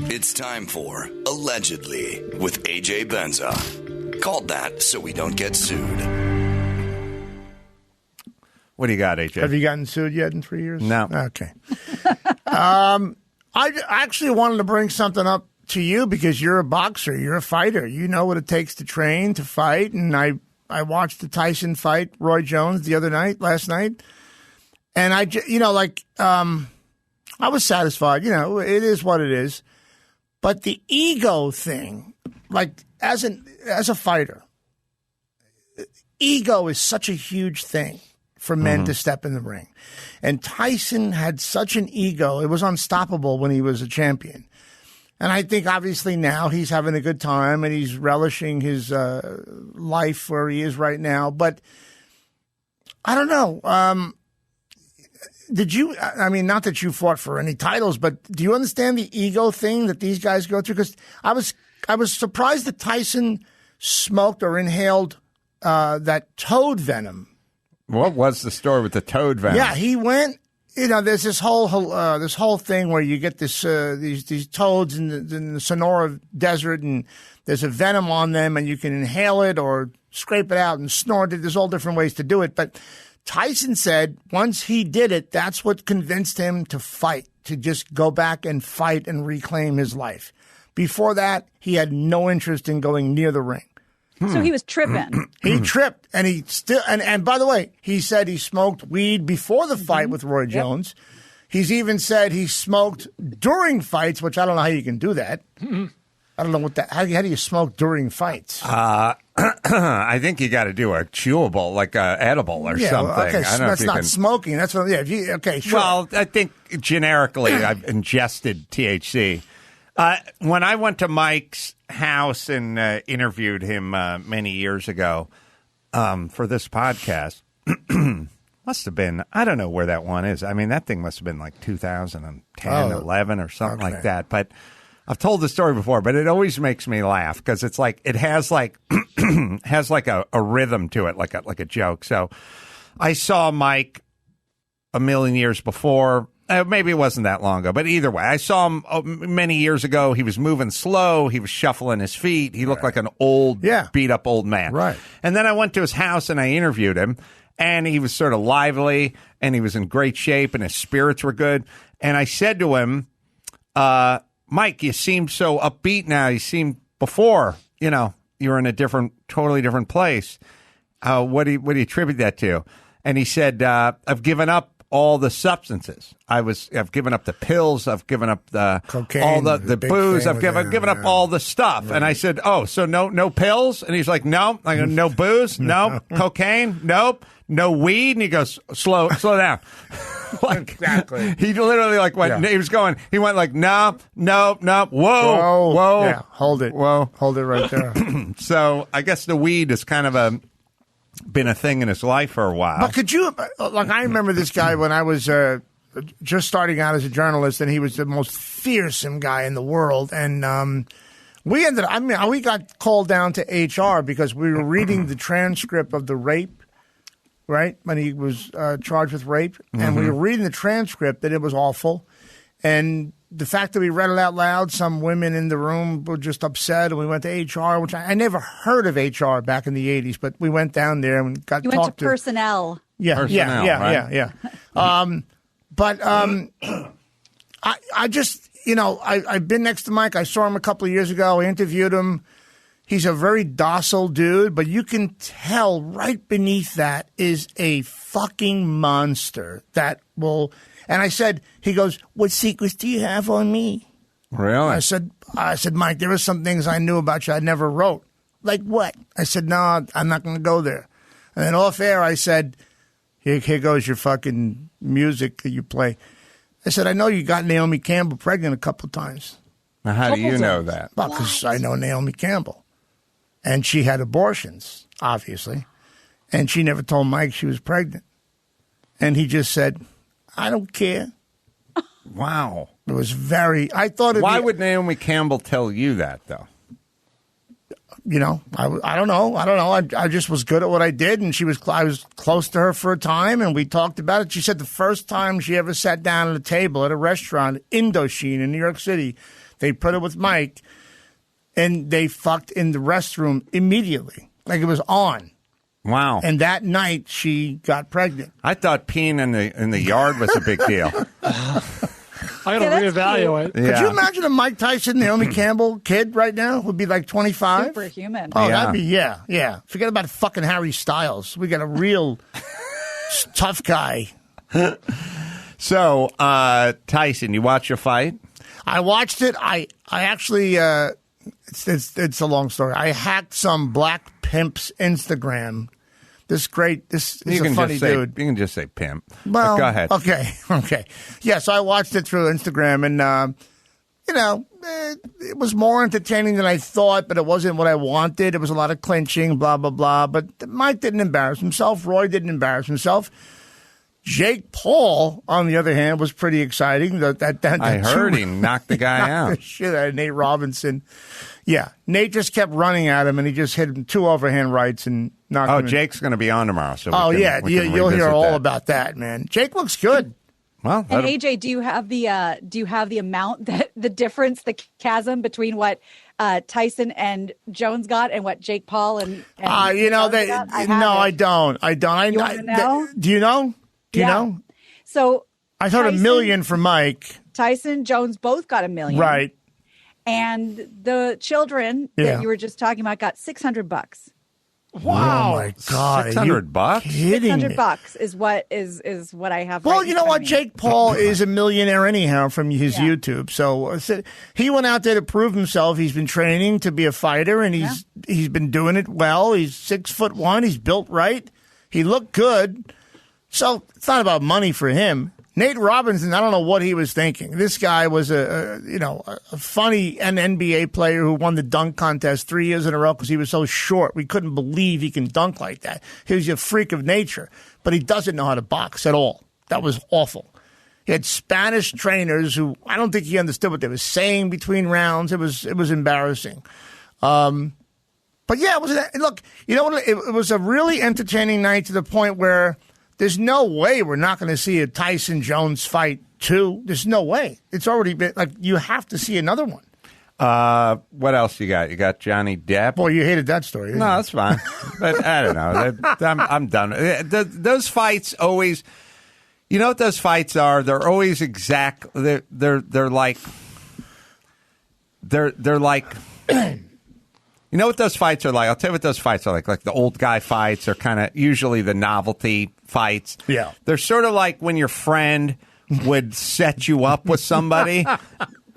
It's time for Allegedly with AJBenza. Called that so we don't get sued. What do you got, AJ? Have you gotten sued yet in 3 years? No. Okay. I actually wanted to bring something up to you because you're a boxer. You're a fighter. You know what it takes to train, to fight. And I watched the Tyson fight, Roy Jones, last night. And I was satisfied. You know, it is what it is. But the ego thing, like as a fighter, ego is such a huge thing for men to step in the ring. And Tyson had such an ego. It was unstoppable when he was a champion. And I think obviously now he's having a good time and he's relishing his life where he is right now. But I don't know. Did you, I mean, not that you fought for any titles, but do you understand the ego thing that these guys go through? Because I was surprised that Tyson smoked or inhaled that toad venom. What was the story with the toad venom? Yeah, he went, you know, there's this whole thing where you get these toads in the Sonora desert and there's a venom on them and you can inhale it or scrape it out and snort it. There's all different ways to do it. But Tyson said once he did it, that's what convinced him to fight, to just go back and fight and reclaim his life. Before that, he had no interest in going near the ring. So he was tripping. He tripped, and he still and by the way, he said he smoked weed before the fight with Roy Jones. He's even said he smoked during fights, which I don't know how you can do that. I don't know what that. How do you smoke during fights? I think you got to do a chewable, like a edible or something. Okay, I don't know that's if you not can... smoking. That's what. Yeah. Okay. Sure. Well, I think generically, I've ingested THC. When I went to Mike's house and interviewed him many years ago for this podcast, must have been, I don't know where that one is. I mean, that thing must have been like 2010, 11 or something like that. But I've told the story before, but it always makes me laugh because it's like it has like a rhythm to it, like a joke. So I saw Mike a million years before. Maybe it wasn't that long ago, but either way, I saw him many years ago. He was moving slow. He was shuffling his feet. He looked like an old, beat-up old man. Right. And then I went to his house and I interviewed him, and he was sort of lively, and he was in great shape, and his spirits were good. And I said to him, Mike, you seem so upbeat now. You seemed before, you were in a totally different place. What do you attribute that to? And he said, I've given up all the substances. I've given up the pills. I've given up the cocaine, all the booze. I've given up all the stuff. Right. And I said, oh, so no pills? And he's like, no. I go, no booze? No. Cocaine? Nope. No weed? And he goes, slow down. Exactly. He literally went, he went like, no, whoa. Yeah, hold it. Whoa. Hold it right there. So I guess the weed is kind of been a thing in his life for a while. But could you, I remember this guy when I was just starting out as a journalist, and he was the most fearsome guy in the world. And we got called down to HR because we were reading the transcript of the rape, right, when he was charged with rape. And we were reading the transcript, and it was awful. And the fact that we read it out loud, some women in the room were just upset, and we went to HR, which I never heard of HR back in the 80s, but we went down there and got talked to. You went to personnel. Yeah. I just, I've been next to Mike. I saw him a couple of years ago. I interviewed him. He's a very docile dude, but you can tell right beneath that is a fucking monster that will... And I said, he goes, what secrets do you have on me? Really? I said, Mike, there are some things I knew about you I never wrote. Like what? I said, no, I'm not going to go there. And then off air, I said, here goes your fucking music that you play. I said, I know you got Naomi Campbell pregnant a couple of times. Now, how do you know that? Well, because I know Naomi Campbell. And she had abortions, obviously. And she never told Mike she was pregnant. And he just said... I don't care. Wow. It was very... I thought... Why would Naomi Campbell tell you that, though? I don't know. I just was good at what I did, and I was close to her for a time, and we talked about it. She said the first time she ever sat down at a table at a restaurant, Indochine in New York City, They put her with Mike, and they fucked in the restroom immediately. Like it was on. Wow. And that night, she got pregnant. I thought peeing in the yard was a big deal. I got to reevaluate. Could you imagine a Mike Tyson, Naomi Campbell kid right now? Would be like 25? Superhuman. Oh, Yeah. that'd be, yeah. Forget about fucking Harry Styles. We got a real tough guy. So, Tyson, you watch your fight? I watched it. I actually, it's a long story. I hacked some black pimp's Instagram. This is a funny dude. You can just say pimp. Well, But go ahead. Okay. Yeah, so I watched it through Instagram, and, it was more entertaining than I thought, but it wasn't what I wanted. It was a lot of clinching, blah, blah, blah. But Mike didn't embarrass himself. Roy didn't embarrass himself. Jake Paul, on the other hand, was pretty exciting. I heard he knocked the guy out. The shit out of Nate Robinson. Yeah, Nate just kept running at him, and he just hit him 2 overhand rights and knocked him. Jake's going to be on tomorrow. So you'll hear all about that, man. Jake looks good. Well, and AJ, do you have the amount, that the difference, the chasm between what Tyson and Jones got and what Jake Paul and I don't. You want to know? Do you know? Do you know? So I thought $1 million for Mike. Tyson, Jones both got $1 million. Right. And the children that you were just talking about got $600. Wow. Oh my God. $600? Kidding me. $600 is what I have. Well, right you know what? Jake Paul is a millionaire anyhow from his YouTube. So he went out there to prove himself. He's been training to be a fighter, and he's been doing it well. He's 6'1". He's built right. He looked good. So it's not about money for him. Nate Robinson, I don't know what he was thinking. This guy was a funny NBA player who won the dunk contest 3 years in a row because he was so short. We couldn't believe he can dunk like that. He was a freak of nature, but he doesn't know how to box at all. That was awful. He had Spanish trainers who I don't think he understood what they were saying between rounds. It was embarrassing. But yeah, look, you know what? It was a really entertaining night to the point where there's no way we're not going to see a Tyson Jones fight 2. There's no way. It's already been you have to see another one. What else you got? You got Johnny Depp. Boy, you hated that story. No, that's fine. But I don't know. I'm done. Those fights always. You know what those fights are? They're always exact. They're like. They're like. You know what those fights are like? I'll tell you what those fights are like. Like the old guy fights are kind of usually the novelty fights. Yeah. They're sort of like when your friend would set you up with somebody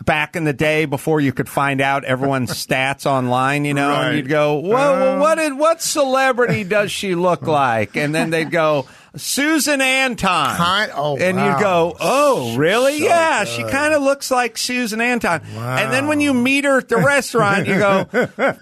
back in the day before you could find out everyone's stats online, and you'd go, whoa, what celebrity does she look like? And then they'd go, Susan Anton. And you'd go, oh, really? So she kind of looks like Susan Anton. Wow. And then when you meet her at the restaurant, you go,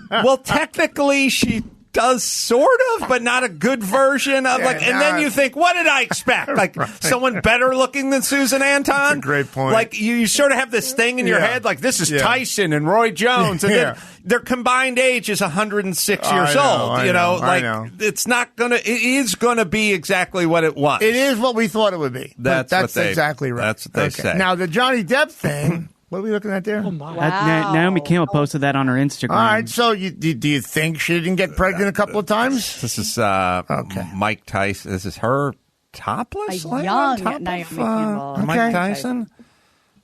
well, technically she does sort of, but not a good version of and then you think, what did I expect? Like someone better looking than Susan Anton? That's a great point. Like you sort of have this thing in your head, like this is Tyson and Roy Jones, and then their combined age is 106 years old. I know. It's not gonna. It is gonna be exactly what it was. It is what we thought it would be. That's exactly right. That's what they say. Now the Johnny Depp thing. What are we looking at there? Oh my! Wow. Naomi Campbell posted that on her Instagram. All right, so do you think she didn't get pregnant a couple of times? This is Mike Tyson. This is her topless? Young Naomi Campbell. Mike Tyson?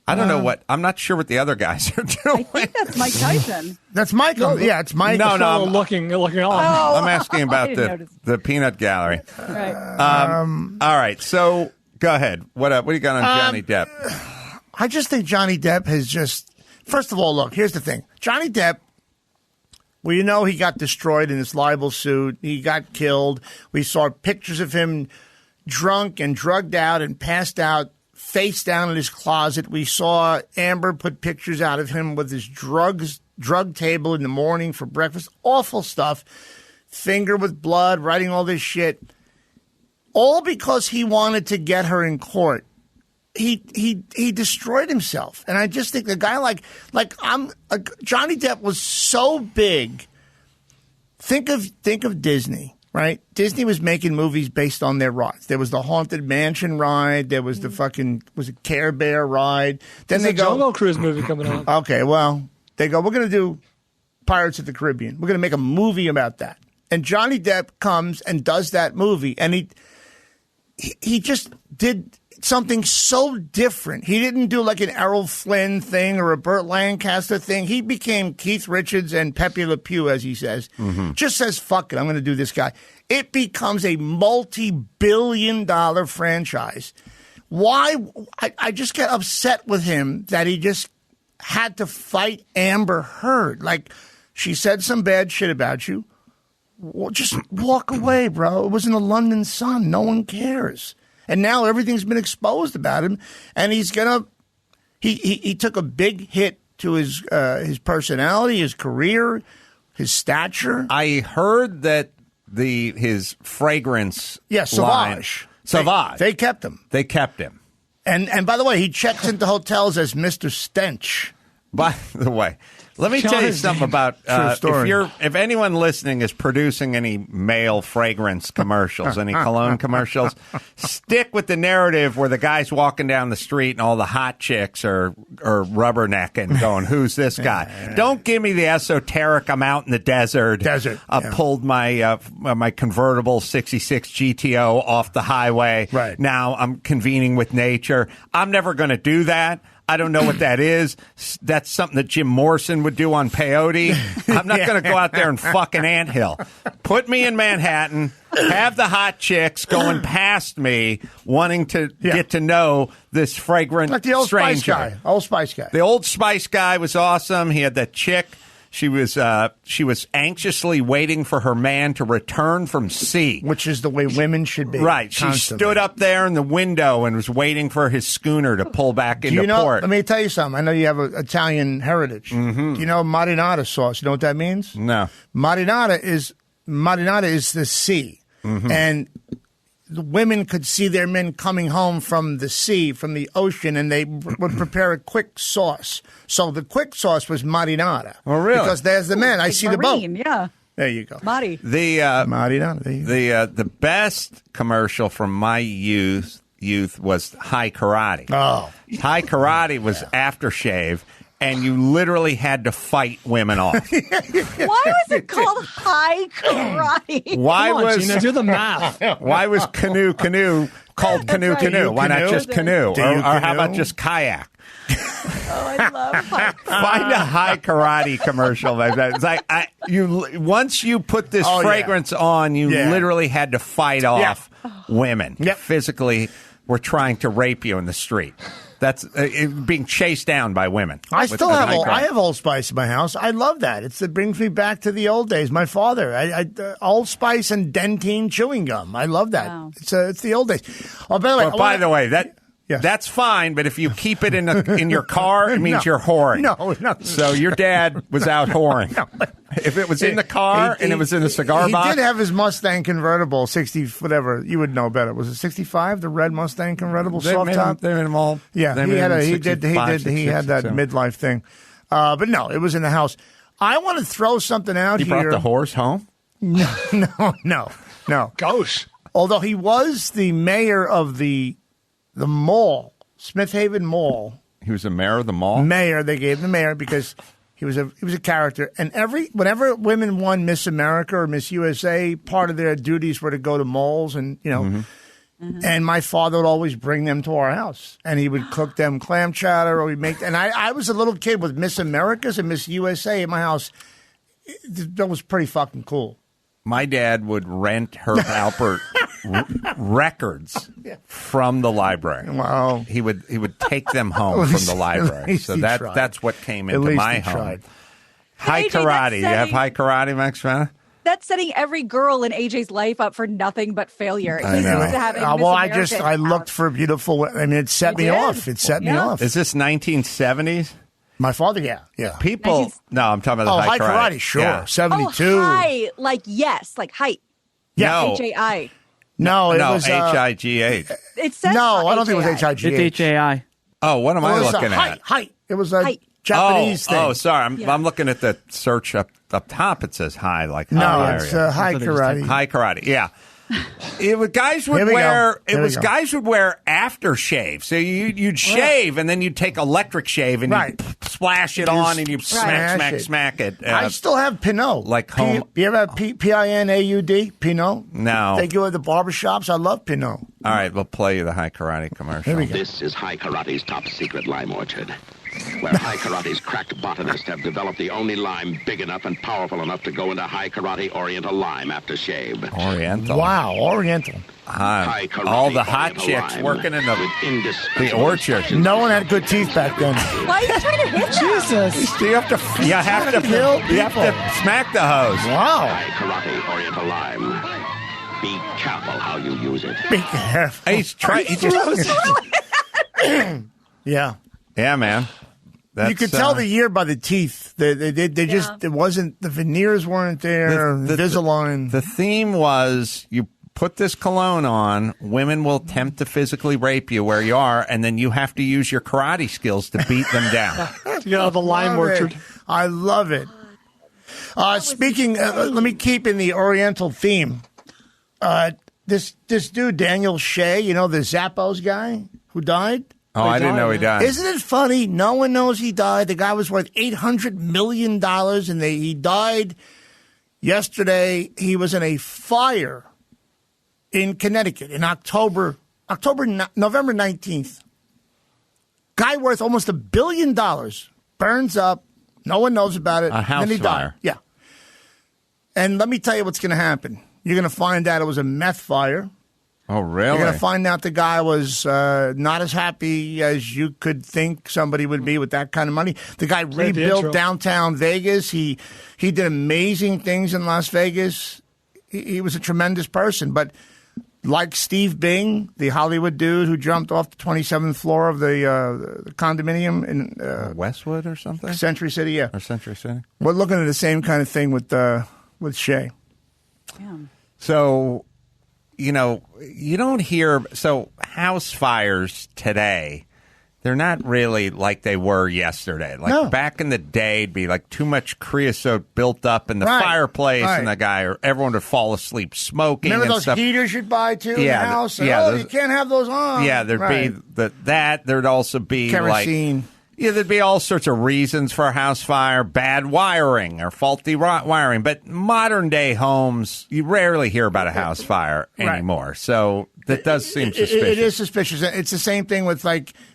I don't know what. I'm not sure what the other guys are doing. I think that's Mike Tyson. That's Michael. Yeah, it's Mike. No, I'm looking on. I'm asking about the peanut gallery. Right. All right, so go ahead. What do you got on Johnny Depp? I just think Johnny Depp has first of all, look, here's the thing. Johnny Depp, well, he got destroyed in this libel suit. He got killed. We saw pictures of him drunk and drugged out and passed out face down in his closet. We saw Amber put pictures out of him with his drug table in the morning for breakfast. Awful stuff. Finger with blood, writing all this shit. All because he wanted to get her in court. He destroyed himself, and I just think the guy Johnny Depp was so big. Think of Disney. right? Disney was making movies based on their rides. There was the Haunted Mansion ride. There was the was it Care Bear ride? Then There's a Jungle Cruise movie coming out. Okay, well, they go, we're going to do Pirates of the Caribbean. We're going to make a movie about that. And Johnny Depp comes and does that movie, and he just did something so different. He didn't do like an Errol Flynn thing or a Burt Lancaster thing. He became Keith Richards and Pepe Le Pew, as he says. Just says, fuck it, I'm going to do this guy. It becomes a multi-billion-dollar franchise. Why? I just get upset with him that he just had to fight Amber Heard. Like, she said some bad shit about you. Well, just walk away, bro. It was in the London Sun. No one cares. And now everything's been exposed about him, and he's gonna. He took a big hit to his personality, his career, his stature. I heard that his fragrance, Sauvage. They kept him. They kept him. And by the way, he checks into hotels as Mr. Stench. By the way, let me tell you something about if anyone listening is producing any male fragrance commercials, any cologne commercials, stick with the narrative where the guy's walking down the street and all the hot chicks are rubbernecking, going, "Who's this guy?" Don't give me the esoteric. I'm out in the desert. Pulled my convertible '66 GTO off the highway. Right now, I'm convening with nature. I'm never going to do that. I don't know what that is. That's something that Jim Morrison would do on peyote. I'm not going to go out there and fuck an anthill. Put me in Manhattan, have the hot chicks going past me, wanting to get to know this fragrant like the Old stranger. Spice guy. Old Spice guy. The Old Spice guy was awesome. He had that chick. She was anxiously waiting for her man to return from sea. Which is the way women should be. Right. She stood up there in the window and was waiting for his schooner to pull back into port. Let me tell you something. I know you have an Italian heritage. Do you know marinara sauce? You know what that means? No. Marinara is the sea. And the women could see their men coming home from the sea, from the ocean, and they would prepare a quick sauce. So the quick sauce was marinara. Oh, really? Because there's the men. I see the boat. Yeah. There you go. Mari. The best commercial from my youth was High Karate. Oh. High Karate was aftershave. And you literally had to fight women off. Why was it called High Karate? Gina, do the math. Why was canoe called canoe? Why not just canoe? Or how about just kayak? I love High Karate. Find a High Karate commercial. It's like once you put this fragrance on, you literally had to fight off women. Physically were trying to rape you in the street. That's being chased down by women. I still have Old Spice in my house. I love that. It brings me back to the old days. My father, Old Spice and Dentine chewing gum. I love that. Wow. It's the old days. Oh, by the way, that's fine. But if you keep it in your car, it means you're whoring. No. So your dad was out whoring. No. If it was in the car and it was in a cigar box. He did have his Mustang convertible, 60, whatever. You would know better. Was it 65, the red Mustang convertible, soft top? They made them all. Yeah, he had that midlife thing. But no, it was in the house. I want to throw something out here. You brought the horse home? No. Gosh. Although he was the mayor of the mall, Smith Haven Mall. He was the mayor of the mall? Mayor. They gave him the mayor because he was a character. And whenever women won Miss America or Miss USA, part of their duties were to go to malls and, and my father would always bring them to our house. And he would cook them clam chowder or we'd make, and I was a little kid with Miss Americas and Miss USA in my house. That was pretty fucking cool. My dad would rent Herb Alpert records from the library. Wow. He would take them home from the library. So that's what came into my home. High Karate. You have High Karate, Max Fana? That's setting every girl in AJ's life up for nothing but failure. I know. I looked for beautiful. I mean, it set me off. It set me off. Is this 1970s? My father, yeah. People, no, I'm talking about the High Karate. Sure. Yeah. 72. Oh, high, like height. Yeah. No. HAI. No, it was HIGH. It says no, I don't think it was HIGH. It's HAI. Oh, what am I looking at? Height. It was height. Japanese thing. Oh, sorry. I'm looking at the search up top. It says high, like high it's area. high karate. High karate. Yeah. It was guys would guys would wear aftershave. So you'd shave and then you'd take electric shave and you'd splash it on and you smack it. I still have Pinot. Like home. You ever have P-I-N-A-U-D? Pinot? No. They go to the barbershops. I love Pinot. All right, we'll play you the high karate commercial. Here we go. This is High Karate's top secret lime orchard, where High Karate's cracked botanists have developed the only lime big enough and powerful enough to go into High Karate Oriental Lime after shave. Oriental. Wow, Oriental. High Karate All the hot Oriental chicks lime working in the indispensable orchard. instructions. No one had good teeth back then. Why are you trying to hit Jesus. You have to kill smack the hose. Wow. High Karate Oriental Lime. Be careful how you use it. Be careful. He's trying. Yeah. Yeah, man. You could tell the year by the teeth. They just, it wasn't, the veneers weren't there, Invisalign. The theme was you put this cologne on, women will attempt to physically rape you where you are, and then you have to use your karate skills to beat them down. To get out of the lime orchard. I love it. Speaking, let me keep in the Oriental theme. This dude, Daniel Hsieh, you know, the Zappos guy who died? Oh, I didn't know he died. Isn't it funny? No one knows he died. The guy was worth $800 million, and he died yesterday. He was in a fire in Connecticut in November 19th. Guy worth almost $1 billion burns up. No one knows about it. A house then he fire. died. Yeah. And let me tell you what's going to happen. You're going to find out it was a meth fire. Oh, really? You're going to find out the guy was not as happy as you could think somebody would be with that kind of money. The guy rebuilt downtown Vegas. He did amazing things in Las Vegas. He was a tremendous person. But like Steve Bing, the Hollywood dude who jumped off the 27th floor of the condominium in Westwood or something? Century City, yeah. Or Century City? We're looking at the same kind of thing with Hsieh. Yeah. So, you know, you don't hear house fires today. They're not really like they were yesterday. Like back in the day, it'd be like too much creosote built up in the fireplace, and everyone would fall asleep smoking. Remember and those heaters you'd buy too in the house? You can't have those on. Yeah, there'd be that. There'd also be kerosene. There'd be all sorts of reasons for a house fire, bad wiring or faulty wiring. But modern day homes, you rarely hear about a house fire anymore. So that does seem suspicious. It is suspicious. It's the same thing with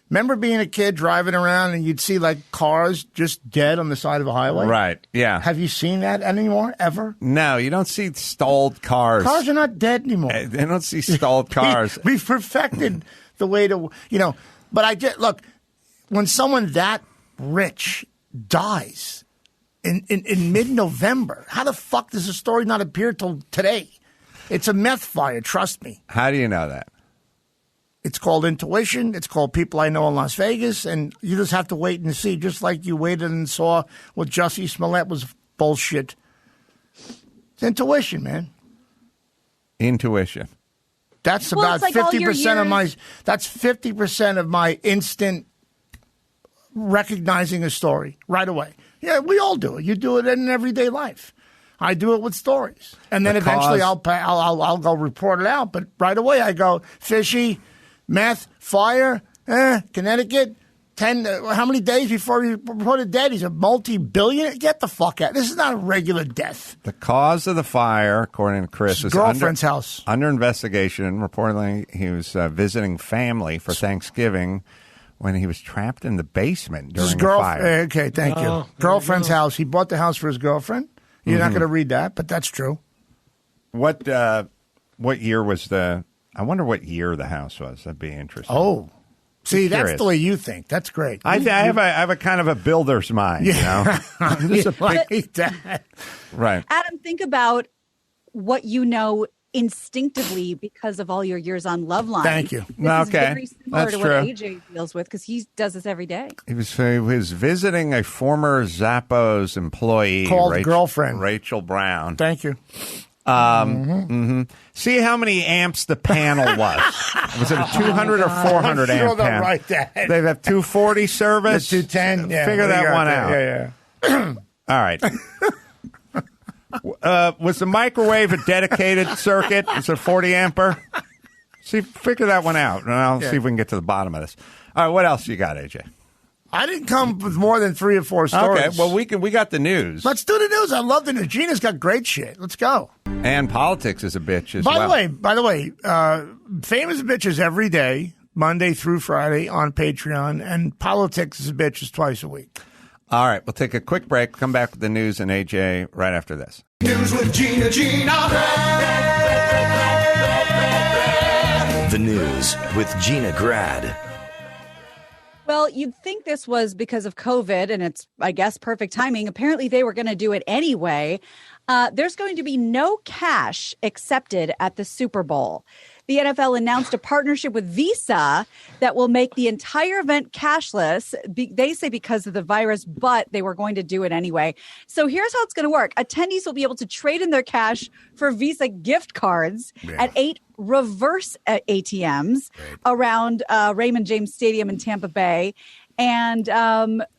remember being a kid driving around and you'd see cars just dead on the side of a highway? Right, yeah. Have you seen that anymore, ever? No, you don't see stalled cars. Cars are not dead anymore. They don't see stalled cars. We've perfected the way to, but look, when someone that rich dies in mid-November, how the fuck does the story not appear till today? It's a meth fire, trust me. How do you know that? It's called intuition. It's called people I know in Las Vegas, and you just have to wait and see, just like you waited and saw what Jussie Smollett was bullshit. It's intuition, man. Intuition. That's about 50% of my. That's 50% of my instant recognizing a story right away. Yeah, we all do it. You do it in everyday life. I do it with stories, and then eventually I'll go report it out. But right away I go fishy, meth, fire, Connecticut. 10. How many days before he reported dead? He's a multi-billionaire. Get the fuck out! This is not a regular death. The cause of the fire, according to Chris, his girlfriend's house under investigation. Reportedly, he was visiting family for Thanksgiving when he was trapped in the basement during the fire. Okay, thank you. Girlfriend's house. He bought the house for his girlfriend. You're not going to read that, but that's true. What year was the? I wonder what year the house was. That'd be interesting. Oh. See, that's the way you think. That's great. I have a kind of a builder's mind, you know? Right. Adam, think about what you know instinctively because of all your years on Loveline. Thank you. This is very similar to what AJ deals with because he does this every day. He was visiting a former Zappos employee called girlfriend Rachel Brown. Thank you. See how many amps the panel was. Was it a 200 or 400 I'm sure amp they'll panel? write that. They have 240 service. The 210. Yeah, Figure that one out. Yeah. All right. Was the microwave a dedicated circuit? Is it a 40 amper? See, figure that one out, and I'll see if we can get to the bottom of this. All right, what else you got, AJ? I didn't come with more than 3 or 4 stories. Okay, well, we got the news. Let's do the news. I love the news. Gina's got great shit. Let's go. And politics is a bitch as By well. the way, famous bitches every day, Monday through Friday on Patreon, and politics is a bitches twice a week. All right, we'll take a quick break. Come back with the news and AJ right after this. News with Gina. The news with Gina Grad. Well, you'd think this was because of COVID, and it's, I guess, perfect timing. Apparently, they were going to do it anyway. There's going to be no cash accepted at the Super Bowl. The NFL announced a partnership with Visa that will make the entire event cashless. They say because of the virus, but they were going to do it anyway. So here's how it's going to work. Attendees will be able to trade in their cash for Visa gift cards at 8 reverse ATMs around Raymond James Stadium in Tampa Bay. And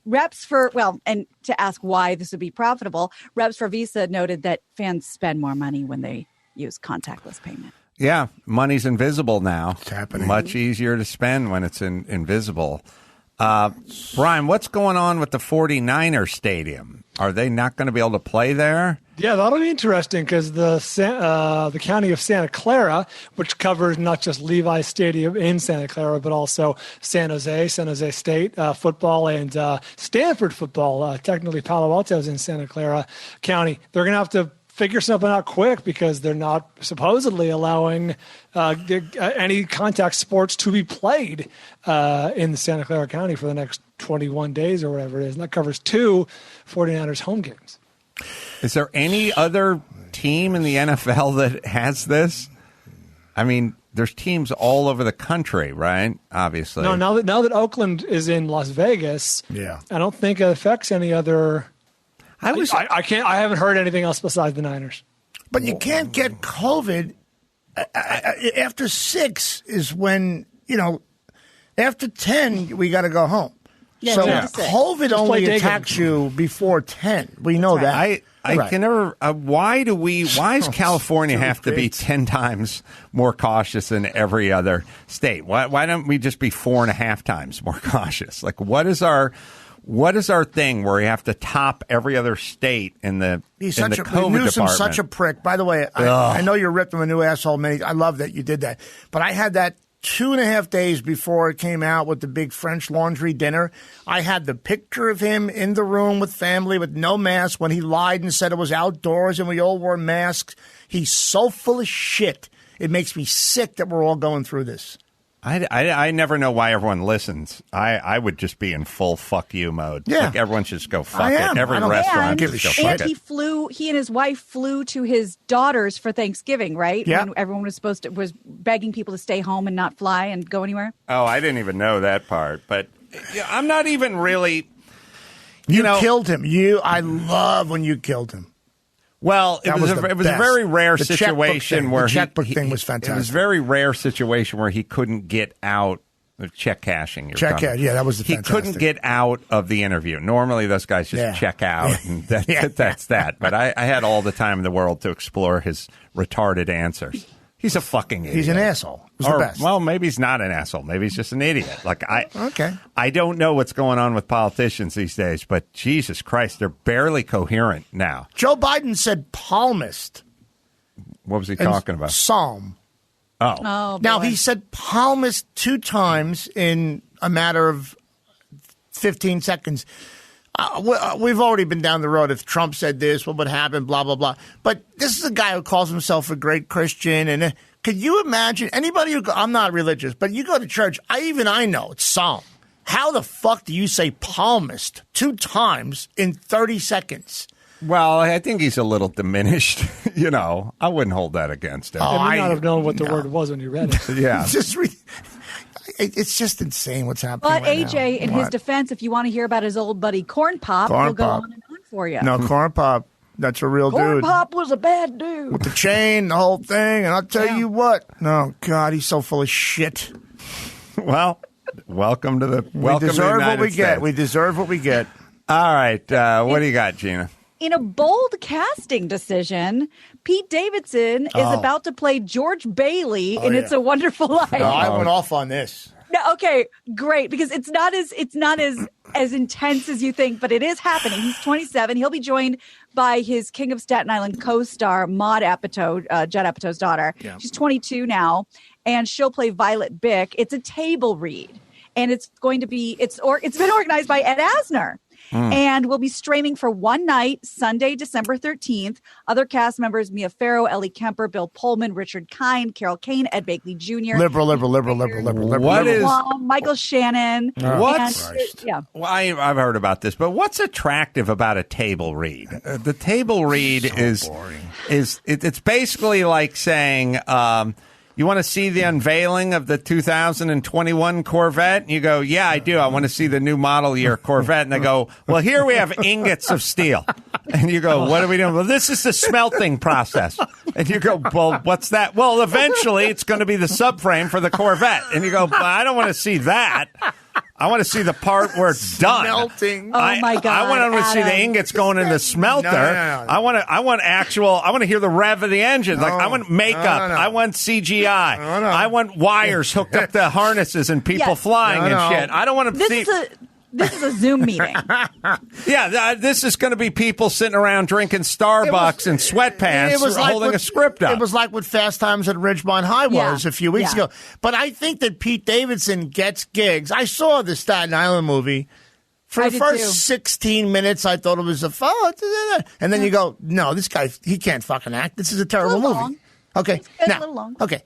reps for, and to ask why this would be profitable, reps for Visa noted that fans spend more money when they use contactless payment. Yeah, money's invisible now. It's happening. Much easier to spend when it's invisible. Brian, what's going on with the 49er stadium? Are they not going to be able to play there? Yeah, that'll be interesting because the county of Santa Clara, which covers not just Levi Stadium in Santa Clara, but also San Jose State football, and Stanford football. Technically, Palo Alto's in Santa Clara County. They're going to have to figure something out quick because they're not supposedly allowing any contact sports to be played in the Santa Clara County for the next 21 days or whatever it is. And that covers 2 49ers home games. Is there any other team in the NFL that has this? I mean, there's teams all over the country, right? Obviously. No, now that Oakland is in Las Vegas, I don't think it affects any other. I haven't heard anything else besides the Niners. But you can't get COVID after 6 is when, after 10, we got to go home. Yeah, so yeah. COVID only attacks you before 10. We know that. I can never. Why does California have to be 10 times more cautious than every other state? Why don't we just be 4.5 times more cautious? Like, what is our thing where we have to top every other state in the COVID Newsom's department? such a prick. By the way, I know you're ripped him a new asshole. I love that you did that. But I had that 2.5 days before it came out with the big French Laundry dinner. I had the picture of him in the room with family with no mask when he lied and said it was outdoors and we all wore masks. He's so full of shit. It makes me sick that we're all going through this. I never know why everyone listens. I would just be in full fuck you mode. Yeah. Like everyone should just go fuck it. Every restaurant should just go fuck it. He and his wife flew to his daughter's for Thanksgiving, right? Yeah. When everyone was begging people to stay home and not fly and go anywhere. Oh, I didn't even know that part. But I'm not even really. You killed him. I love when you killed him. Well, it was a very rare situation where the checkbook thing was fantastic. It was a very rare situation where he couldn't get out of check cashing. That was he couldn't get out of the interview. Normally, those guys just check out, and that's that. But I had all the time in the world to explore his retarded answers. He's a fucking idiot. He's an asshole. He's the best. Well, maybe he's not an asshole. Maybe he's just an idiot. I don't know what's going on with politicians these days, but Jesus Christ, they're barely coherent now. Joe Biden said palmist. What was he talking about? Psalm. Oh, now, boy. he said palmist 2 times in a matter of 15 seconds. We've already been down the road. If Trump said this, what would happen? Blah, blah, blah. But this is a guy who calls himself a great Christian. And could you imagine anybody I'm not religious, but you go to church. I know it's Psalm. How the fuck do you say palmist 2 times in 30 seconds? Well, I think he's a little diminished. I wouldn't hold that against him. I may not have known what the word was when you read it. Yeah. It's just insane what's happening. But right AJ, now. in his defense, if you want to hear about his old buddy Corn Pop, he'll go on and on for you. No, Corn Pop. That's a real Corn dude. Pop was a bad dude. With the chain, the whole thing. And I'll tell you what. No, God, he's so full of shit. Well, welcome to the We deserve what we States. get. We deserve what we get. All right. What do you got, Gina? In a bold casting decision, Pete Davidson is about to play George Bailey in It's a Wonderful Life. No, I went off on this. No, okay, great, because it's not as intense as you think, but it is happening. He's 27. He'll be joined by his King of Staten Island co-star Maude Apatow, Judd Apatow's daughter. Yeah. She's 22 now, and she'll play Violet Bick. It's a table read, and it's been organized by Ed Asner. And will be streaming for one night, Sunday, December 13th. Other cast members, Mia Farrow, Ellie Kemper, Bill Pullman, Richard Kind, Carol Kane, Ed Begley Jr. Liberal. What is Michael Shannon. What's yeah. Well, I've heard about this, but what's attractive about a table read? The table read is it's basically like saying, you want to see the unveiling of the 2021 Corvette? And you go, yeah, I do. I want to see the new model year Corvette. And they go, well, here we have ingots of steel. And you go, what are we doing? Well, this is the smelting process. And you go, well, what's that? Well, eventually it's going to be the subframe for the Corvette. And you go, well, I don't want to see that. I want to see the part where it's done. Smelting. Oh my God! I want to see the ingots going in the smelter. No. I want to hear the rev of the engine. Like I want makeup. No. I want CGI. I want wires hooked up to harnesses and people flying and shit. I don't want to see. This is a Zoom meeting. Yeah, this is going to be people sitting around drinking Starbucks in sweatpants holding a script up. It was like what Fast Times at Ridgemont High was a few weeks ago. But I think that Pete Davidson gets gigs. I saw the Staten Island movie. For the first 16 minutes, I thought it was a fun. And then you go, no, this guy, he can't fucking act. This is a terrible movie. Long. Okay. It's a little long. Okay.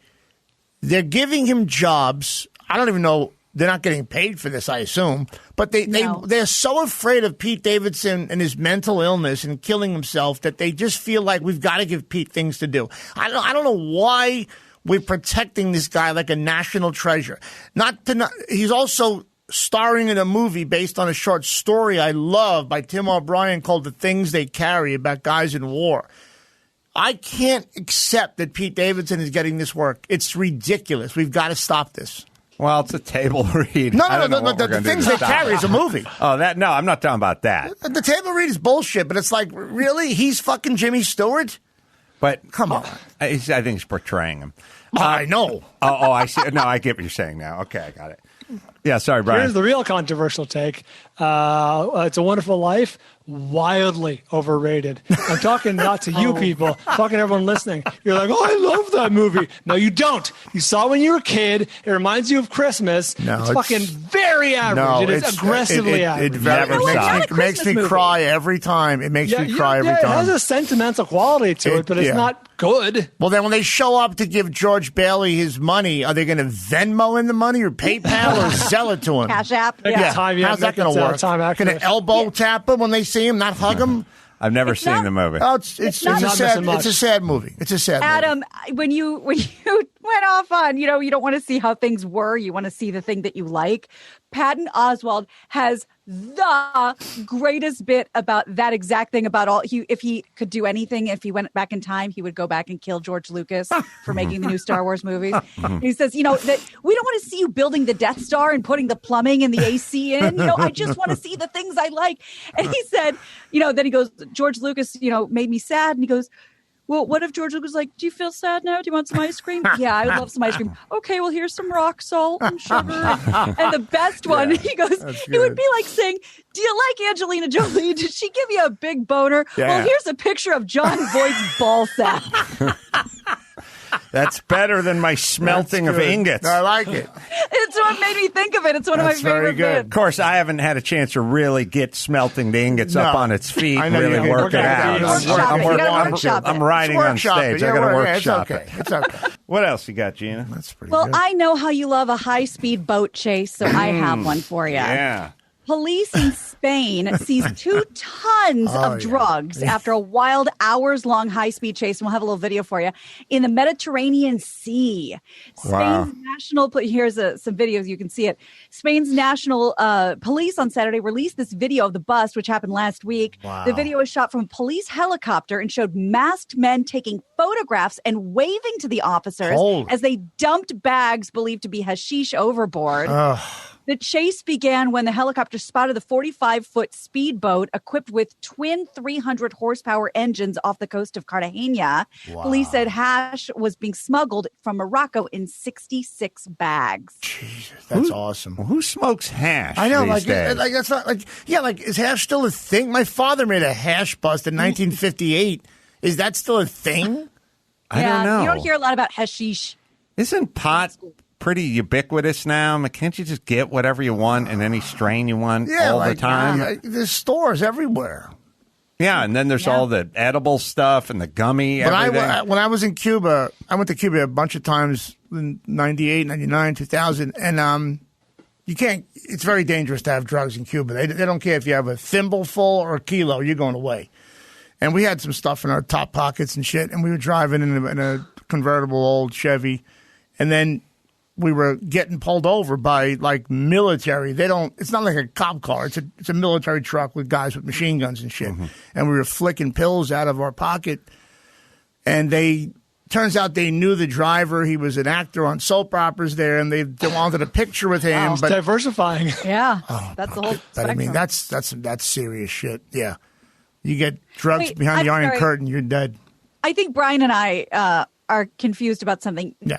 They're giving him jobs. I don't even know. They're not getting paid for this, I assume. But they're so afraid of Pete Davidson and his mental illness and killing himself that they just feel like we've got to give Pete things to do. I don't know why we're protecting this guy like a national treasure. He's also starring in a movie based on a short story I love by Tim O'Brien called The Things They Carry, about guys in war. I can't accept that Pete Davidson is getting this work. It's ridiculous. We've got to stop this. Well, it's a table read. No. The Things They Carry is a movie. Oh, no, I'm not talking about that. The table read is bullshit, but it's like, really? He's fucking Jimmy Stewart? But come on. I think he's portraying him. I know. I see. No, I get what you're saying now. Okay, I got it. Yeah, sorry, Brian. Here's the real controversial take. It's a Wonderful Life, wildly overrated. I'm talking not to you people, I'm talking to everyone listening. You're like, oh, I love that movie. No, you don't. You saw it when you were a kid. It reminds you of Christmas. No, it's fucking very average. No, it is aggressively average. It makes me cry every time. It makes me cry every time. It has a sentimental quality to it, but it's not good. Well, then when they show up to give George Bailey his money, are they going to Venmo in the money or PayPal or sell it to him? Cash App. How's that going to work? Going to elbow tap him when they see him, not hug him? I've never seen the movie. Oh, it's a sad movie. It's a sad movie. Adam, when you went off on, you don't want to see how things were. You want to see the thing that you like. Patton Oswalt has the greatest bit about that exact thing about if he could do anything, if he went back in time, he would go back and kill George Lucas for making the new Star Wars movies. He says, that we don't want to see you building the Death Star and putting the plumbing and the AC in. I just want to see the things I like. And he said, then he goes, George Lucas, made me sad. And he goes, well, what if George Lucas was like, do you feel sad now? Do you want some ice cream? Yeah, I would love some ice cream. Okay, well, here's some rock salt and sugar. And the best one, he goes, it would be like saying, do you like Angelina Jolie? Did she give you a big boner? Yeah. Well, here's a picture of John Voight's ball sack. That's better than my smelting of ingots. I like it. It's what made me think of it. It's one of my favorite bits. Of course, I haven't had a chance to really get smelting the ingots up on its feet and really work it out. I'm riding on stage. I got to workshop it. It's okay. What else you got, Gina? That's pretty good. Well, I know how you love a high-speed boat chase, so I have one for you. Yeah. Police in Spain seized 2 tons of drugs after a wild hours-long high-speed chase. And we'll have a little video for you in the Mediterranean Sea. Spain's national here's some videos, you can see it. Spain's national police on Saturday released this video of the bust, which happened last week. Wow. The video was shot from a police helicopter and showed masked men taking photographs and waving to the officers as they dumped bags believed to be hashish overboard. The chase began when the helicopter spotted the 45-foot speedboat equipped with twin 300-horsepower engines off the coast of Cartagena. Wow. Police said hash was being smuggled from Morocco in 66 bags. Jesus, that's awesome. Who smokes hash? I know, these days? like that's not like is hash still a thing? My father made a hash bust in 1958. Is that still a thing? I don't know. You don't hear a lot about hashish. Isn't pot pretty ubiquitous now? Can't you just get whatever you want in any strain you want all the time? There's stores everywhere. Yeah, and then there's all the edible stuff and the gummy everything. When I was in Cuba, I went to Cuba a bunch of times in 98, 99, 2000, and you can't. It's very dangerous to have drugs in Cuba. They don't care if you have a thimbleful or a kilo, you're going away. And we had some stuff in our top pockets and shit, and we were driving in a convertible old Chevy, and then we were getting pulled over by like military. It's not like a cop car. It's a military truck with guys with machine guns and shit. Mm-hmm. And we were flicking pills out of our pocket. And turns out they knew the driver. He was an actor on soap operas there, and they wanted a picture with him. Wow, but diversifying. Yeah, that's the whole. But I mean, that's serious shit. Yeah, you get drugs behind the Iron Curtain, you're dead. I think Brian and I are confused about something. Yeah.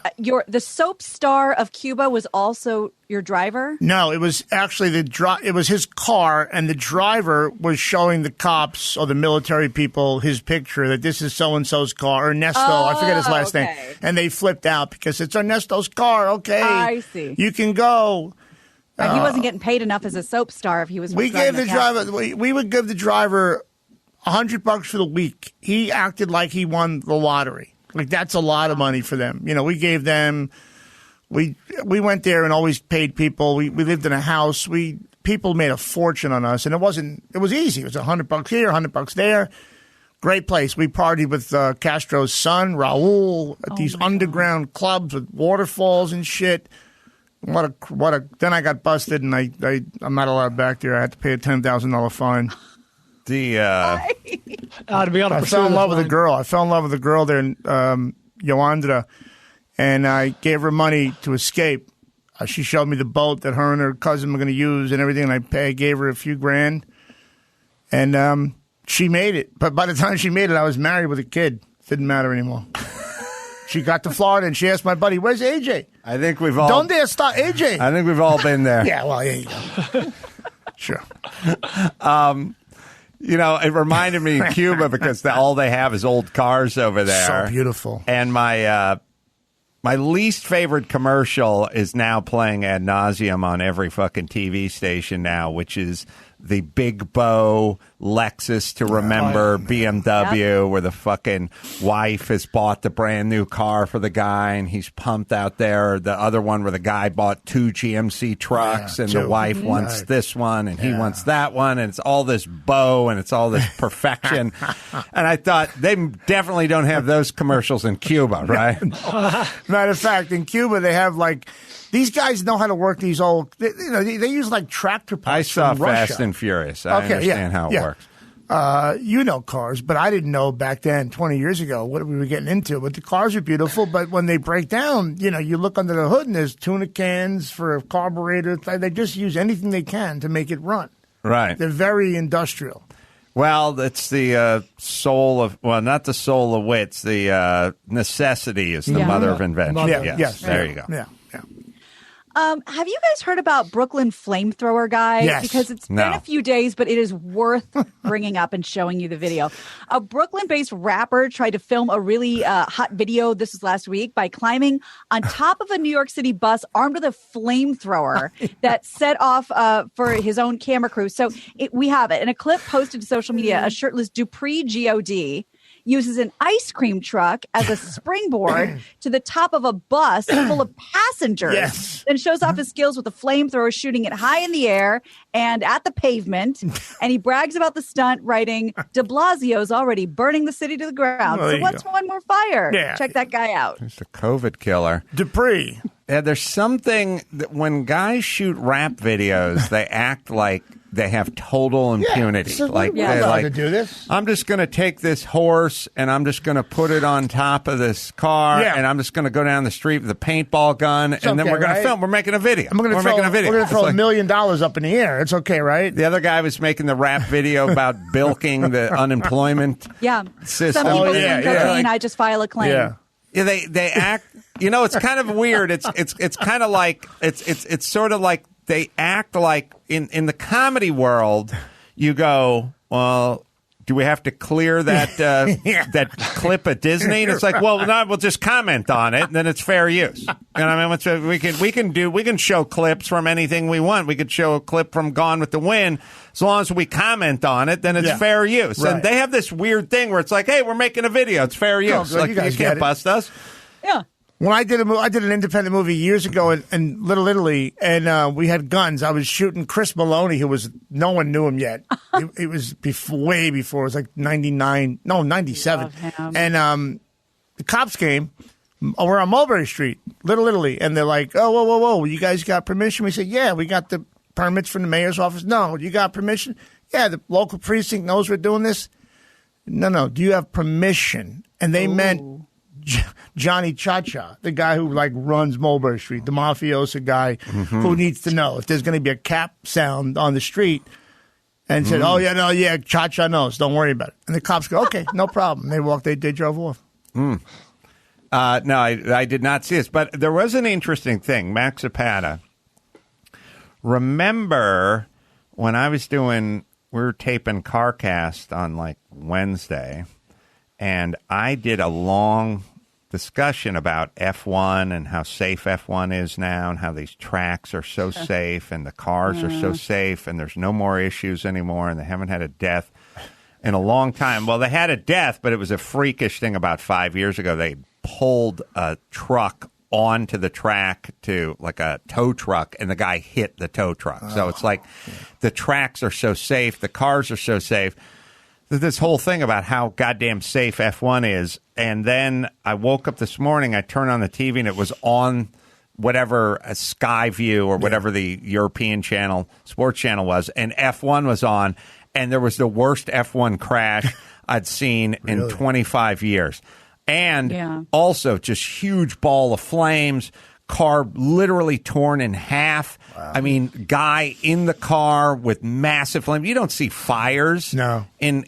The soap star of Cuba was also your driver? No, it was actually it was his car, and the driver was showing the cops or the military people his picture that this is so-and-so's car, Ernesto, I forget his last name. And they flipped out because it's Ernesto's car, okay. I see. You can go. He wasn't getting paid enough as a soap star if he was we would give the driver $100 for the week. He acted like he won the lottery. Like, that's a lot of money for them. You know, we gave them, we went there and always paid people. We lived in a house. People made a fortune on us, and it was easy. It was $100 here, $100 there. Great place. We partied with Castro's son, Raul, at these underground clubs with waterfalls and shit. Then I got busted, and I'm not allowed back there. I had to pay a $10,000 fine. I fell in love with a girl. I fell in love with a girl there in Yoandra, and I gave her money to escape. She showed me the boat that her and her cousin were going to use and everything, and I gave her a few grand, and she made it. But by the time she made it, I was married with a kid. Didn't matter anymore. She got to Florida, and she asked my buddy, "Where's AJ?" I think we've all... Don't dare stop AJ. I think we've all been there. Yeah, well, there you go. Sure. You know, it reminded me of Cuba because all they have is old cars over there. So beautiful. And my least favorite commercial is now playing ad nauseum on every fucking TV station now, which is the Big Bow Lexus to remember BMW, where the fucking wife has bought the brand new car for the guy and he's pumped out there. The other one where the guy bought 2 GMC trucks and the wife wants this one and he wants that one, and it's all this bow and it's all this perfection. And I thought they definitely don't have those commercials in Cuba, right? Matter of fact, in Cuba they have like, these guys know how to work these old, they use like tractor parts. I saw from Russia. Fast and Furious. I understand how it works. You know cars, but I didn't know back then, 20 years ago, what we were getting into. But the cars are beautiful, but when they break down, you know, you look under the hood and there's tuna cans for a carburetor. They just use anything they can to make it run. Right. They're very industrial. Well, it's the soul of, well, not the soul of wits. The necessity is the mother of invention. Yes. There you go. Yeah. Have you guys heard about Brooklyn flamethrower guy? Yes. Because it's been a few days, but it is worth bringing up and showing you the video. A Brooklyn-based rapper tried to film a really hot video, this was last week, by climbing on top of a New York City bus armed with a flamethrower that set off for his own camera crew. So we have it. In a clip posted to social media, a shirtless Dupree G.O.D., uses an ice cream truck as a springboard to the top of a bus full of passengers. Yes. Then shows off his skills with a flamethrower, shooting it high in the air and at the pavement. And he brags about the stunt, writing, "De Blasio's already burning the city to the ground. Well, so what's one more fire?" Yeah. Check that guy out. It's a COVID killer. Dupree. Yeah, there's something that when guys shoot rap videos, they act like they have total impunity. So like we're they're allowed like, to do this. I'm just going to take this horse and I'm just going to put it on top of this car and I'm just going to go down the street with a paintball gun and then we're going to film. We're making a video. We're making a video. We're going to throw It's $1 million up in the air. It's okay, right? the other guy was making the rap video about bilking the unemployment system. Some people yeah, think yeah. cocaine, I just file a claim. Yeah. Yeah, they act. You know, it's kind of weird. It's kind of like it's sort of like they act like in the comedy world. You go, well, do we have to clear that that clip at Disney? And it's like, well, no, we'll just comment on it, and then it's fair use. You know what I mean? We can show clips from anything we want. We could show a clip from Gone with the Wind. As long as we comment on it, then it's fair use. Right. And they have this weird thing where it's like, hey, we're making a video. It's fair use. good. Like, You guys you get can't it. bust us. Yeah. When I did an independent movie years ago in Little Italy, and we had guns. I was shooting Chris Maloney, no one knew him yet. It was way before. It was like 97. And the cops came. We're on Mulberry Street, Little Italy, and they're like, "Oh, whoa! You guys got permission?" We said, "Yeah, we got the permits from the mayor's office." "No, you got permission?" "Yeah, the local precinct knows we're doing this." No. Do you have permission? And they meant Johnny Cha-Cha, the guy who runs Mulberry Street, the mafioso guy who needs to know if there's going to be a cap sound on the street, and said, "Oh yeah, Cha-Cha knows. Don't worry about it." And the cops go, "Okay, no problem." They drove off. No, I did not see this, but there was an interesting thing. Max Zapata. Remember when I was we were taping CarCast on Wednesday, and I did a long discussion about F1 and how safe F1 is now and how these tracks are so safe and the cars are so safe and there's no more issues anymore and they haven't had a death in a long time. Well, they had a death, but it was a freakish thing about 5 years ago. They pulled a truck onto the track to a tow truck, and the guy hit the tow truck. So it's the tracks are so safe, the cars are so safe. This whole thing about how goddamn safe F1 is. And then I woke up this morning, I turned on the TV, and it was on whatever Sky View or whatever the European channel, sports channel was, and F1 was on, and there was the worst F1 crash I'd seen in 25 years. And also just huge ball of flames, car literally torn in half. Wow. I mean, guy in the car with massive flames. You don't see fires in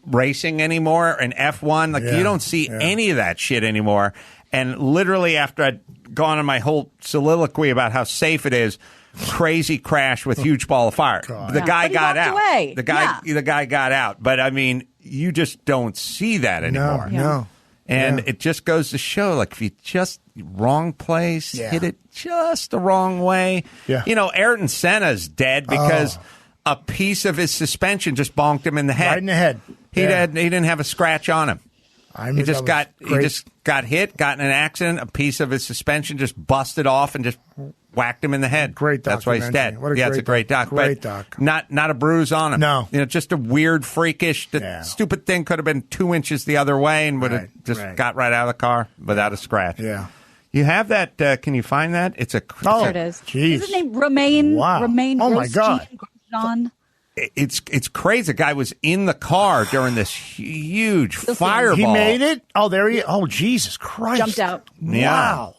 racing anymore, in F1. You don't see any of that shit anymore. And literally after I'd gone on my whole soliloquy about how safe it is, crazy crash with huge ball of fire. The guy got out. Away. The guy got out. But I mean, you just don't see that anymore. No. And it just goes to show, if you just wrong place, hit it just the wrong way. Yeah. You know, Ayrton Senna's dead because a piece of his suspension just bonked him in the head. Right in the head. He didn't have a scratch on him. He just got hit, got in an accident. A piece of his suspension just busted off and just whacked him in the head. Great doc. That's why he's dead. It's a great doc. Great doc. Not a bruise on him. No. You know, just a weird, freakish. The stupid thing could have been 2 inches the other way and would have just got right out of the car without a scratch. Yeah. You have that? Can you find that? It's a. There it is. Geez. Is his name Romain? Wow. Romain. Oh my God. Grosjean? It's crazy. The guy was in the car during this huge fireball. He made it. Oh, there he. Oh, Jesus Christ! Jumped out. Wow.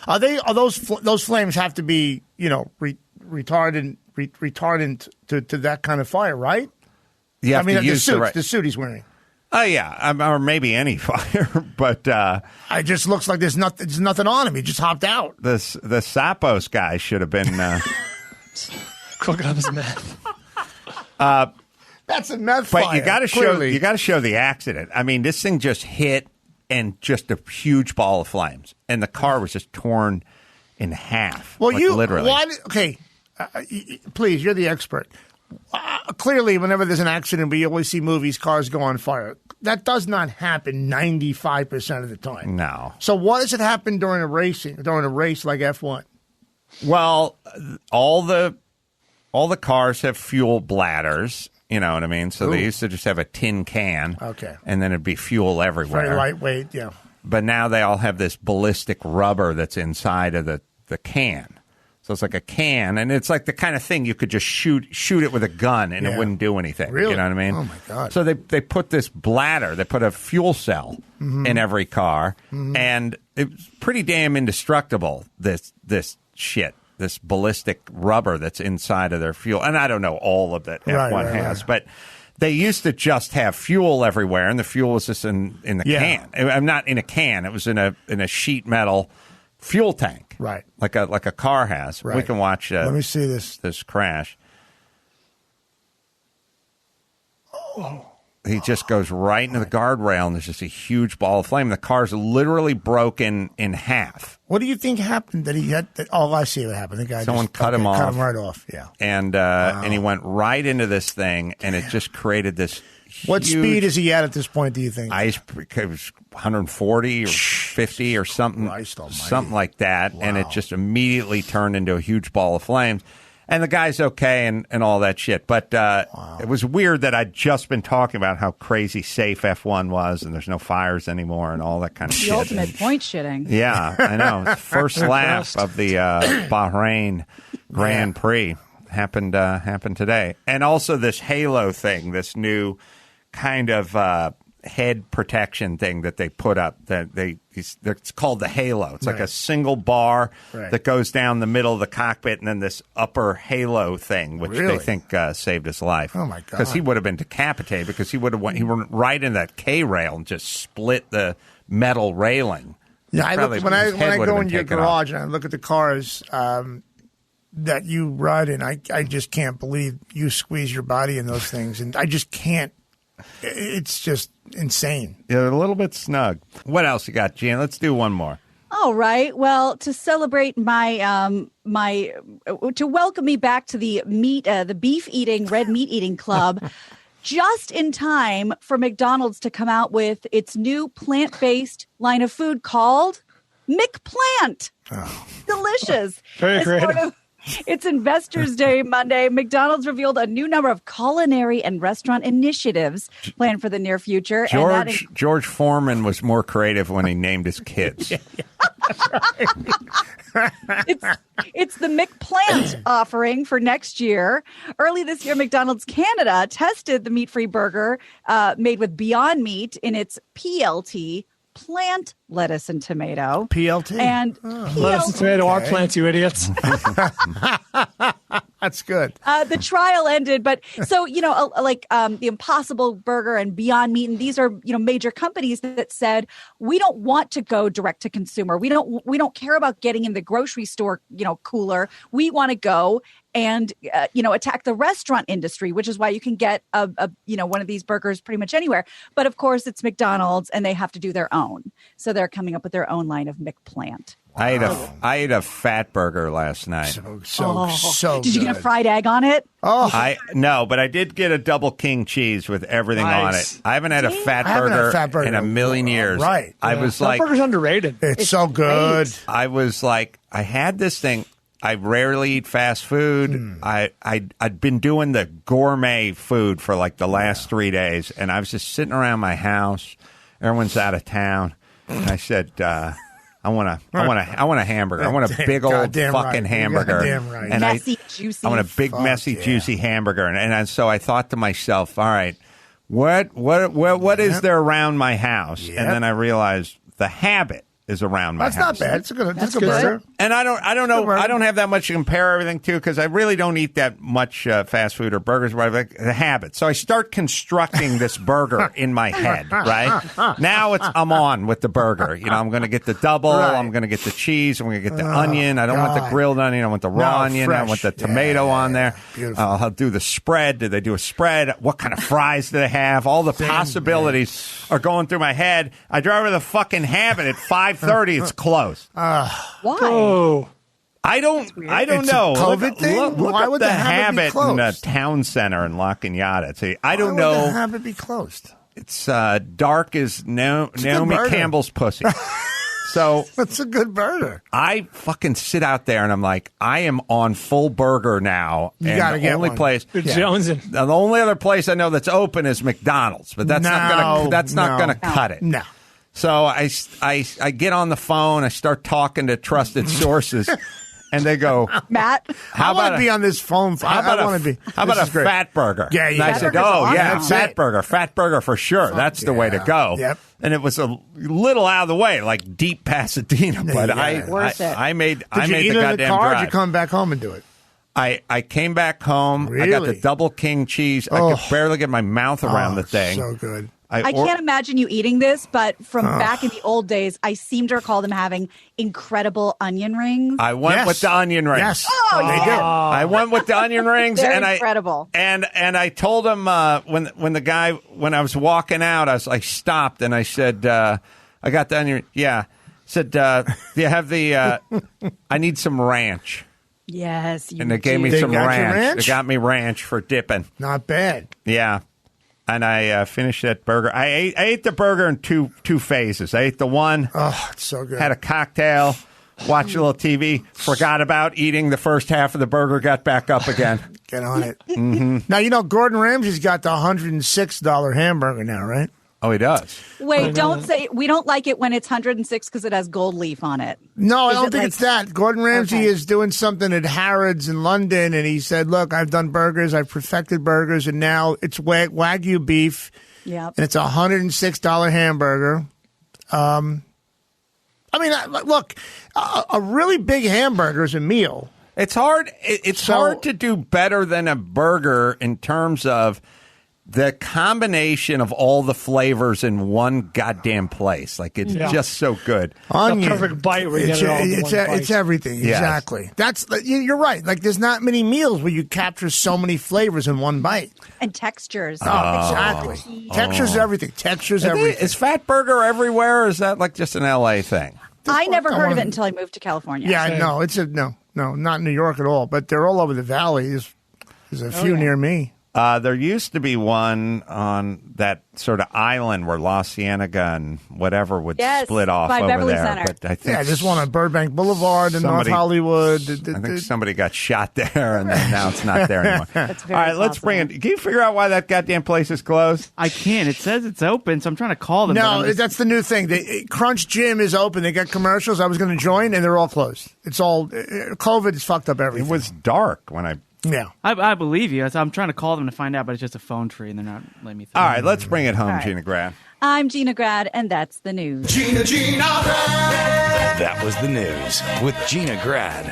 Are those flames have to be retardant to that kind of fire, right? You have to use the suit he's wearing. Oh yeah, or maybe any fire, but it just looks like there's nothing on him. He just hopped out. The Zappos guy should have been cooking up his meth. That's a meth fire. But you got to show the accident. I mean, this thing just hit and just a huge ball of flames, and the car was just torn in half. Well, literally. Okay, please, you're the expert. clearly, whenever there's an accident, we always see movies, cars go on fire. That does not happen 95% of the time. No. So what does it happen during a race like F1? Well, all the cars have fuel bladders. You know what I mean? So they used to just have a tin can. Okay. And then it'd be fuel everywhere. Very lightweight, yeah. But now they all have this ballistic rubber that's inside of the can. So it's like a can, and it's like the kind of thing you could just shoot it with a gun, and it wouldn't do anything. Really? You know what I mean? Oh, my God. So they put this bladder, they put a fuel cell in every car, and it's pretty damn indestructible, this shit, this ballistic rubber that's inside of their fuel. And I don't know all of that F1 has, but they used to just have fuel everywhere, and the fuel was just in the can. I'm not in a can. It was in a sheet metal fuel tank, right? Like a car has. Right. We can watch. Let me see this crash. Oh. He just goes right into the guardrail, and there's just a huge ball of flame. The car's literally broken in half. What do you think happened that he had? I see what happened. The guy Someone cut him off. Cut him right off. Yeah. And and he went right into this thing, and it just created this. What speed is he at this point, do you think? It was 140 or 50 or something, something like that. Wow. And it just immediately turned into a huge ball of flames. And the guy's okay and all that shit. But it was weird that I'd just been talking about how crazy safe F1 was, and there's no fires anymore and all that kind of shit. The ultimate point shitting. Yeah, I know. First lap of the Bahrain Grand Prix happened today. And also this halo thing, this new kind of head protection thing that they put up. It's called the halo. It's like a single bar that goes down the middle of the cockpit, and then this upper halo thing, which they think saved his life. Oh my God! Because he would have been decapitated because he went right in that K rail and just split the metal railing. Yeah, when I go in your garage and I look at the cars that you ride in, I just can't believe you squeeze your body in those things, and I just can't. It's just insane. Yeah, a little bit snug. What else you got, Gina? Let's do one more. All right. Well, to celebrate to welcome me back to the red meat eating club, just in time for McDonald's to come out with its new plant-based line of food called McPlant. Oh. Delicious. Very creative. It's Investors Day Monday. McDonald's revealed a new number of culinary and restaurant initiatives planned for the near future. George Foreman was more creative when he named his kids. It's the McPlant offering for next year. Early this year, McDonald's Canada tested the meat-free burger made with Beyond Meat in its PLT, plant lettuce and tomato. PLT? And lettuce and tomato are plants, you idiots. That's good. The trial ended, but so, the Impossible Burger and Beyond Meat, and these are, major companies that said, we don't want to go direct to consumer. We don't care about getting in the grocery store, cooler. We want to go and, attack the restaurant industry, which is why you can get one of these burgers pretty much anywhere. But of course it's McDonald's and they have to do their own. So they're coming up with their own line of McPlant. I ate a fat burger last night. So did you get a fried egg on it? Oh, no, but I did get a double king cheese with everything on it. I haven't had a fat burger in a million years. Right. I was like, that burger's underrated. It's so good. Great. I was like, I had this thing. I rarely eat fast food. I'd been doing the gourmet food for like the last 3 days, and I was just sitting around my house. Everyone's out of town, and I said, I want a hamburger. I want a big old fucking hamburger. Right. And messy, juicy. I want a big, messy, juicy hamburger. And so I thought to myself, all right, what is there around my house? Yep. And then I realized the Habit is around my house. That's not bad. It's a good burger. And I don't know. I don't have that much to compare everything to because I really don't eat that much fast food or burgers. But I like the habit. So I start constructing this burger in my head. Right now, I'm on with the burger. I'm going to get the double. Right. I'm going to get the cheese. I'm going to get the onion. I don't want the grilled onion. I want the raw onion. Fresh. I want the tomato on there. I'll do the spread. Did they do a spread? What kind of fries do they have? All the possibilities are going through my head. I drive to the fucking Habit at 5:30. It's closed. Why? Oh. I don't It's know. a COVID thing? Look Why up would the the Habit be Habit in the closed? town center in La Cañada. See, I don't Why would know. the Habit be closed? It's dark as Naomi burger. Campbell's pussy. So That's a good burger. I fucking sit out there and I'm like, I am on full burger now. You and gotta the get only one. place, You're jonesing. the only other place I know that's open is McDonald's, but that's not gonna cut it. No. So I get on the phone, I start talking to trusted sources, and they go, Matt, How I want about to be on this phone. How about I want to be. How about this a is great. fat burger? Yeah, And I Fat said, burger's oh yeah, awesome. fat burger for sure. That's the way to go. Yep. And it was a little out of the way, like deep Pasadena, but Worth it. I made Did I you made eat the it in the goddamn car? Or drive. did you come back home and do it? I came back home. I got the Really? double king cheese. I could barely get my mouth around the thing. So good. I can't imagine you eating this, but from back in the old days, I seem to recall them having incredible onion rings. I went Yes. with the onion rings. Yes. Oh, they yeah. do. I went with the onion rings, They're and incredible. And I told him when the guy, when I was walking out, I stopped and I said, I got the onion. Yeah, said, do you have the? I need some ranch. Yes, you And they gave me They some got you ranch. ranch? They got me ranch for dipping. Not bad. Yeah. And I finished that burger. I ate the burger in two phases. I ate the one, Oh, it's so good. had a cocktail, watched a little TV, forgot about eating the first half of the burger, got back up again. Get on it. Now, you know, Gordon Ramsay's got the $106 hamburger now, right? Oh, he does. Wait, don't say we don't like it when it's 106 because it has gold leaf on it. No, I Is don't it think like- it's that. Gordon Ramsay Okay. is doing something at Harrods in London, and he said, look, I've done burgers, I've perfected burgers, and now it's Wagyu beef, Yep. and it's a $106 hamburger. I mean, look, a really big hamburger is a meal. It's hard. It's So- hard to do better than a burger in terms of the combination of all the flavors in one goddamn place. Like it's just so good. Onion. perfect bite where you get it all in one bite. It's everything. Yes. Exactly. You're right. Like there's not many meals where you capture so many flavors in one bite. And textures. Exactly. Textures everything. Textures everything. Is Fat Burger everywhere, or is that like just an LA thing? I never heard of wanna- it until I moved to California. Yeah, Same. no, no, not in New York at all. But they're all over the valley. There's a few near me. There used to be one on that sort of island where La Cienega and whatever would Yes, split off by over Beverly there. Center. But I think Yeah, there's one on Burbank Boulevard in North Somebody- Hollywood. I think somebody got shot there, and then now it's not there anymore. That's very All right, let's bring possible. it. Can you figure out why that goddamn place is closed? I can't. It says it's open, so I'm trying to call them. but No, I'm just- that's the new thing. Crunch Gym is open. They got commercials. I was going to join, and they're all closed. It's all COVID has fucked up It everything. was dark when I. Yeah. I believe you. I'm trying to call them to find out, but it's just a phone tree, and they're not letting me through. All right, let's bring it home, All right. Gina Grad. I'm Gina Grad, and that's the news. That was the news with Gina Grad.